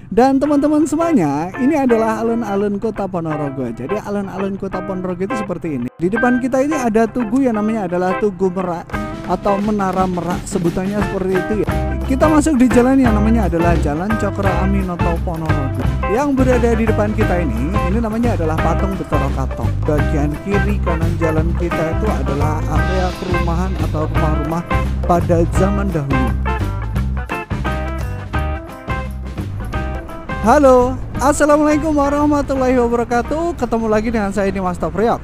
Dan teman-teman semuanya, ini adalah alun-alun Kota Ponorogo. Jadi alun-alun Kota Ponorogo itu seperti ini. Di depan kita ini ada tugu yang namanya adalah Tugu Merak atau Menara Merak, sebutannya seperti itu ya. Kita masuk di jalan yang namanya adalah Jalan Cokro Aminoto Ponorogo. Yang berada di depan kita ini namanya adalah Patung Betara Katong. Bagian kiri kanan jalan kita itu adalah area perumahan atau rumah-rumah pada zaman dahulu. Halo, assalamualaikum warahmatullahi wabarakatuh. Ketemu lagi dengan saya Dimas Priok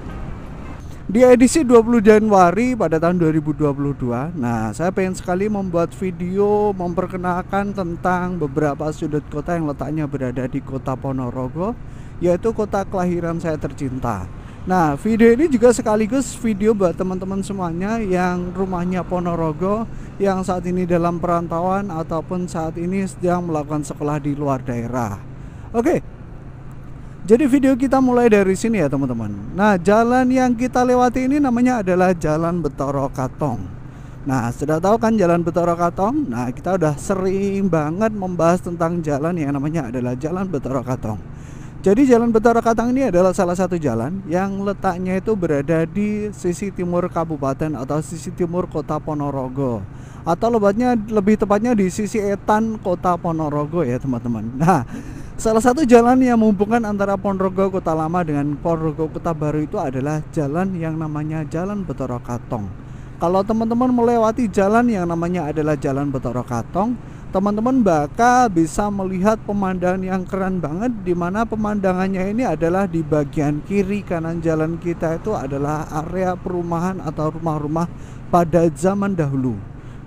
di edisi 20 Januari pada tahun 2022. Nah, saya pengen sekali membuat video memperkenalkan tentang beberapa sudut kota yang letaknya berada di Kota Ponorogo, yaitu kota kelahiran saya tercinta. Nah, video ini juga sekaligus video buat teman-teman semuanya yang rumahnya Ponorogo, yang saat ini dalam perantauan ataupun saat ini sedang melakukan sekolah di luar daerah. Oke, jadi video kita mulai dari sini ya teman-teman. Nah, jalan yang kita lewati ini namanya adalah Jalan Betara Katong. Nah, sudah tahu kan Jalan Betara Katong? Nah, kita udah sering banget membahas tentang jalan yang namanya adalah Jalan Betara Katong. Jadi Jalan Betara Katong ini adalah salah satu jalan yang letaknya itu berada di sisi timur kabupaten atau sisi timur Kota Ponorogo, atau lebih tepatnya di sisi etan Kota Ponorogo ya teman-teman. Nah, salah satu jalan yang menghubungkan antara Ponorogo Kota Lama dengan Ponorogo Kota Baru itu adalah jalan yang namanya Jalan Betara Katong. Kalau teman-teman melewati jalan yang namanya adalah Jalan Betara Katong, teman-teman bakal bisa melihat pemandangan yang keren banget, di mana pemandangannya ini adalah di bagian kiri kanan jalan kita itu adalah area perumahan atau rumah-rumah pada zaman dahulu.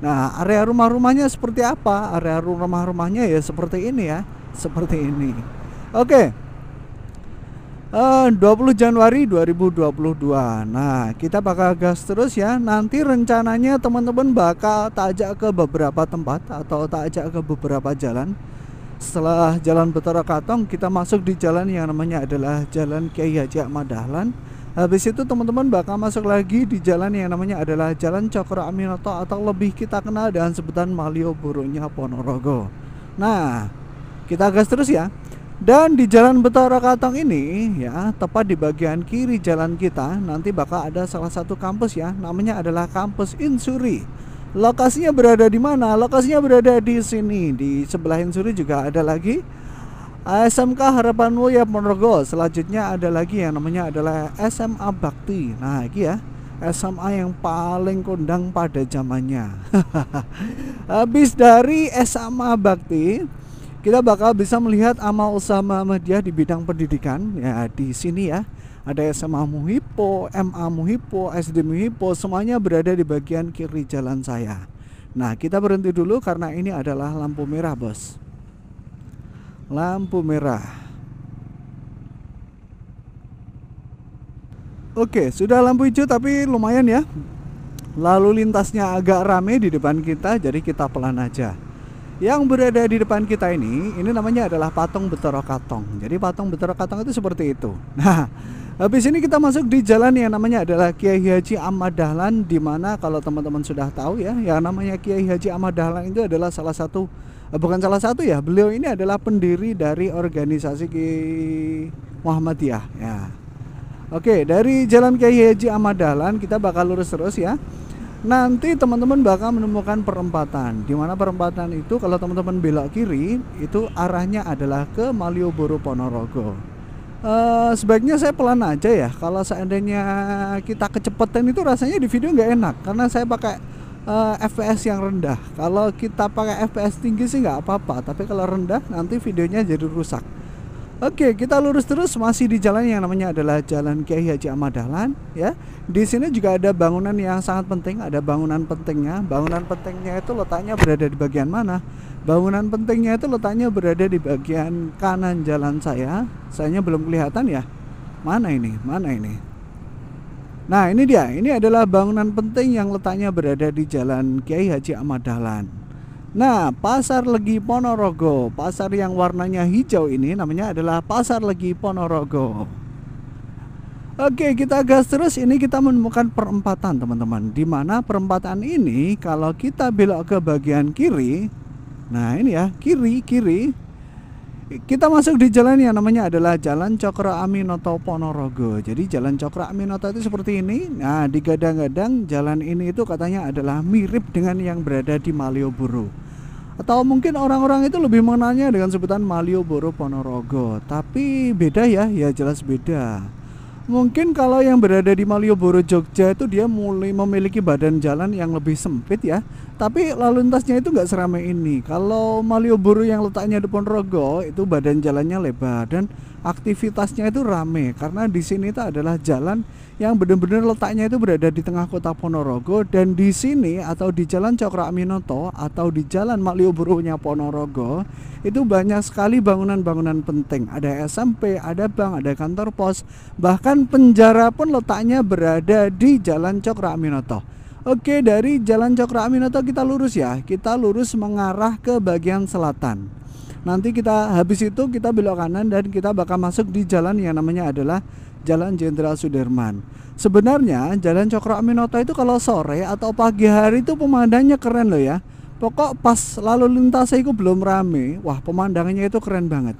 Nah, area rumah-rumahnya seperti apa? Area rumah-rumahnya ya seperti ini ya, seperti ini. Oke. 20 Januari 2022. Nah, kita bakal gas terus ya. Nanti rencananya teman-teman bakal tak ajak ke beberapa tempat atau tak ajak ke beberapa jalan. Setelah Jalan Betara Katong, kita masuk di jalan yang namanya adalah Jalan Kiai Haji Ahmad Dahlan. Habis itu teman-teman bakal masuk lagi di jalan yang namanya adalah Jalan Cokro Aminoto atau lebih kita kenal dengan sebutan Malioboro-nya Ponorogo. Nah, kita gas terus ya. Dan di Jalan Betara Katong ini ya, tepat di bagian kiri jalan kita nanti bakal ada salah satu kampus ya, namanya adalah Kampus Insuri. Lokasinya berada di mana? Lokasinya berada di sini. Di sebelah Insuri juga ada lagi SMK Harapan Mulia Ponorogo. Selanjutnya ada lagi yang namanya adalah SMA Bakti. Nah, ini ya, SMA yang paling kondang pada zamannya. Habis dari SMA Bakti, kita bakal bisa melihat amal usaha Muhammadiyah di bidang pendidikan ya. Di sini ya ada SMA Muhipo, MA Muhipo, SD Muhipo, semuanya berada di bagian kiri jalan saya. Nah, kita berhenti dulu karena ini adalah lampu merah bos. Lampu merah. Oke, sudah lampu hijau tapi lumayan ya, lalu lintasnya agak rame di depan kita, jadi kita pelan aja. Yang berada di depan kita ini namanya adalah Patung Betara Katong. Jadi Patung Betara Katong itu seperti itu. Nah, habis ini kita masuk di jalan yang namanya adalah Kiai Haji Ahmad Dahlan, di mana kalau teman-teman sudah tahu ya, yang namanya Kiai Haji Ahmad Dahlan itu adalah salah satu, bukan salah satu ya, beliau ini adalah pendiri dari organisasi Muhammadiyah ya. Oke, dari jalan Kiai Haji Ahmad Dahlan kita bakal lurus terus ya. Nanti teman-teman bakal menemukan perempatan, di mana perempatan itu kalau teman-teman belok kiri itu arahnya adalah ke Malioboro Ponorogo. Sebaiknya saya pelan aja ya. Kalau seandainya kita kecepatan itu rasanya di video nggak enak, karena saya pakai FPS yang rendah. Kalau kita pakai FPS tinggi sih nggak apa-apa, tapi kalau rendah nanti videonya jadi rusak. Oke, kita lurus terus masih di jalan yang namanya adalah Jalan Kiai Haji Ahmad Dahlan ya. Di sini juga ada bangunan yang sangat penting, ada bangunan pentingnya. Bangunan pentingnya itu letaknya berada di bagian mana? Bangunan pentingnya itu letaknya berada di bagian kanan jalan saya. Sayanya belum kelihatan ya. Mana ini? Mana ini? Nah, ini dia. Ini adalah bangunan penting yang letaknya berada di Jalan Kiai Haji Ahmad Dahlan. Nah, Pasar Legi Ponorogo, pasar yang warnanya hijau ini namanya adalah Pasar Legi Ponorogo. Oke, kita gas terus. Ini kita menemukan perempatan teman-teman, di mana perempatan ini kalau kita belok ke bagian kiri, nah ini ya, kiri, Kita masuk di jalan yang namanya adalah Jalan Cokro Aminoto Ponorogo. Jadi Jalan Cokro Aminoto itu seperti ini. Nah, digadang-gadang jalan ini itu katanya adalah mirip dengan yang berada di Malioboro. Atau mungkin orang-orang itu lebih mengenalnya dengan sebutan Malioboro Ponorogo. Tapi beda ya, ya jelas beda. Mungkin kalau yang berada di Malioboro Jogja itu dia mulai memiliki badan jalan yang lebih sempit ya. Tapi lalu lintasnya itu nggak seramai ini. Kalau Malioboro yang letaknya di Ponorogo itu badan jalannya lebar dan aktivitasnya itu rame karena di sini itu adalah jalan yang benar-benar letaknya itu berada di tengah kota Ponorogo, dan di sini atau di Jalan Cokro Aminoto atau di Jalan Malioboro-nya Ponorogo itu banyak sekali bangunan-bangunan penting. Ada SMP, ada bank, ada kantor pos, bahkan penjara pun letaknya berada di Jalan Cokro Aminoto. Oke, dari Jalan Cokro Aminoto kita lurus ya. Kita lurus mengarah ke bagian selatan. Nanti kita habis itu kita belok kanan dan kita bakal masuk di jalan yang namanya adalah Jalan Jenderal Sudirman. Sebenarnya Jalan Cokro Aminoto itu kalau sore atau pagi hari itu pemandangannya keren loh ya. Pokok pas lalu lintasnya itu belum rame, wah pemandangannya itu keren banget.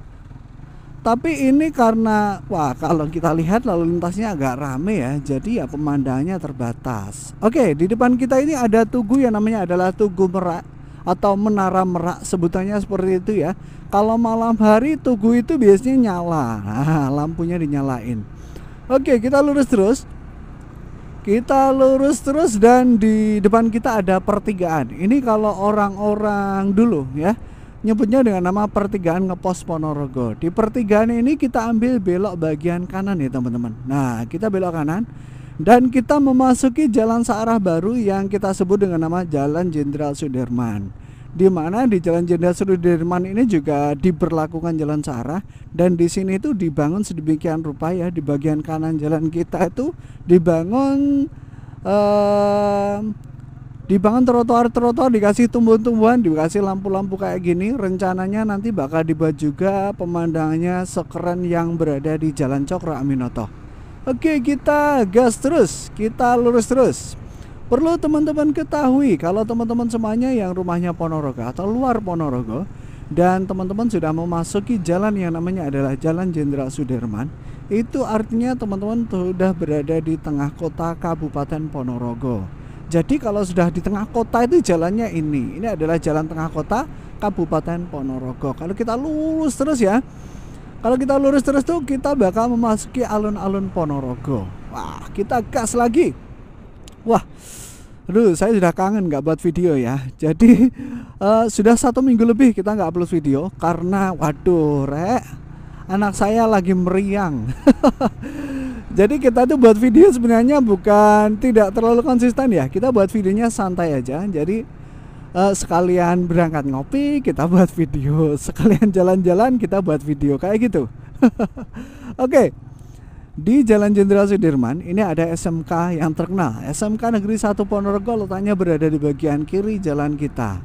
Tapi ini karena wah kalau kita lihat lalu lintasnya agak rame ya, jadi ya pemandangannya terbatas. Oke, di depan kita ini ada tugu yang namanya adalah Tugu Merak atau Menara Merak, sebutannya seperti itu ya. Kalau malam hari tugu itu biasanya nyala, nah, lampunya dinyalain. Oke, kita lurus terus. Kita lurus terus dan di depan kita ada pertigaan. Ini kalau orang-orang dulu ya nyebutnya dengan nama pertigaan Ngepos Ponorogo. Di pertigaan ini kita ambil belok bagian kanan ya teman-teman. Nah, kita belok kanan dan kita memasuki jalan searah baru yang kita sebut dengan nama Jalan Jenderal Sudirman. Di mana di Jalan Jenderal Sudirman ini juga diberlakukan jalan searah, dan di sini itu dibangun sedemikian rupa ya. Di bagian kanan jalan kita itu dibangun trotoar-trotoar, dikasih tumbuhan-tumbuhan, dikasih lampu-lampu kayak gini. Rencananya nanti bakal dibuat juga pemandangannya sekeren yang berada di Jalan Cokro Aminoto. Oke, kita gas terus, kita lurus terus. Perlu teman-teman ketahui kalau teman-teman semuanya yang rumahnya Ponorogo atau luar Ponorogo dan teman-teman sudah memasuki jalan yang namanya adalah Jalan Jenderal Sudirman, itu artinya teman-teman sudah berada di tengah kota Kabupaten Ponorogo. Jadi kalau sudah di tengah kota itu jalannya ini adalah jalan tengah kota Kabupaten Ponorogo. Kalau kita lurus terus ya, kalau kita lurus terus tuh kita bakal memasuki alun-alun Ponorogo. Wah, kita gas lagi. Wah, aduh, saya sudah kangen nggak buat video ya. Jadi sudah 1 minggu lebih kita nggak upload video karena waduh, anak saya lagi meriang. Jadi kita tuh buat video sebenarnya bukan tidak terlalu konsisten ya. Kita buat videonya santai aja. Jadi sekalian berangkat ngopi kita buat video, sekalian jalan-jalan kita buat video kayak gitu. Oke. Di Jalan Jenderal Sudirman ini ada SMK yang terkenal, SMK Negeri 1 Ponorogo, letaknya berada di bagian kiri jalan kita.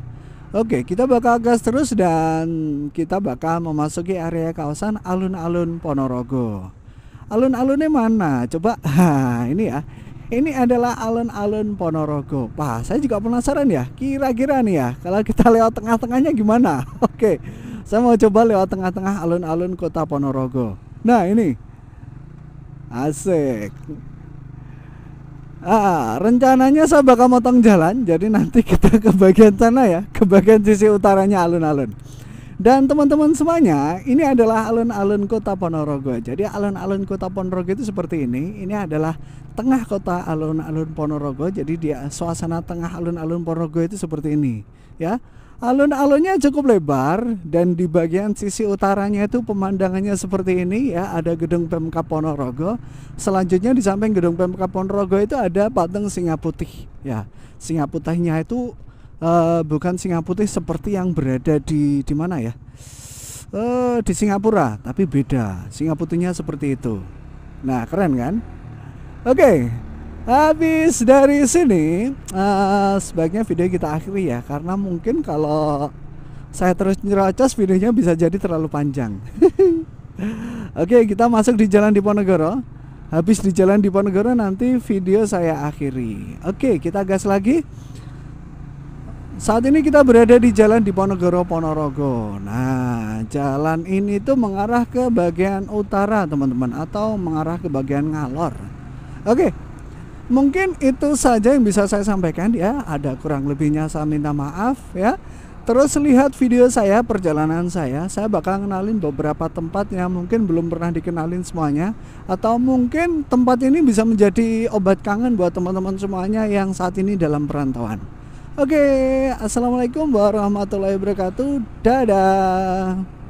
Oke, kita bakal gas terus dan kita bakal memasuki area kawasan alun-alun Ponorogo. Alun-alunnya mana? Coba, ini ya. Ini adalah alun-alun Ponorogo. Wah, saya juga penasaran ya, kira-kira nih ya, kalau kita lewat tengah-tengahnya gimana? Oke, saya mau coba lewat tengah-tengah alun-alun kota Ponorogo. Nah, ini. Asik. Rencananya saya bakal motong jalan, jadi nanti kita ke bagian sana ya, ke bagian sisi utaranya alun-alun. Dan teman-teman semuanya, ini adalah alun-alun kota Ponorogo. Jadi alun-alun kota Ponorogo itu seperti ini. Ini adalah tengah kota alun-alun Ponorogo. Jadi dia suasana tengah alun-alun Ponorogo itu seperti ini, ya. Alun-alunnya cukup lebar dan di bagian sisi utaranya itu pemandangannya seperti ini ya, ada gedung Pemkab Ponorogo. Selanjutnya di samping gedung Pemkab Ponorogo itu ada patung singa putih ya. Singa putihnya itu bukan singa putih seperti yang berada di mana ya? Di Singapura, tapi beda. Singa putihnya seperti itu. Nah, keren kan? Oke. Habis dari sini sebaiknya video kita akhiri ya, karena mungkin kalau saya terus nyerocos videonya bisa jadi terlalu panjang. Oke, kita masuk di Jalan Diponegoro. Habis di Jalan Diponegoro nanti video saya akhiri. Oke, kita gas lagi. Saat ini kita berada di jalan Diponegoro Ponorogo. Nah, jalan ini tuh mengarah ke bagian utara, teman-teman, atau mengarah ke bagian Ngalor. Oke, mungkin itu saja yang bisa saya sampaikan ya. Ada kurang lebihnya saya minta maaf ya. Terus lihat video saya, perjalanan saya bakal kenalin beberapa tempat yang mungkin belum pernah dikenalin semuanya. Atau mungkin tempat ini bisa menjadi obat kangen buat teman-teman semuanya yang saat ini dalam perantauan. Oke, assalamualaikum warahmatullahi wabarakatuh. Dadah.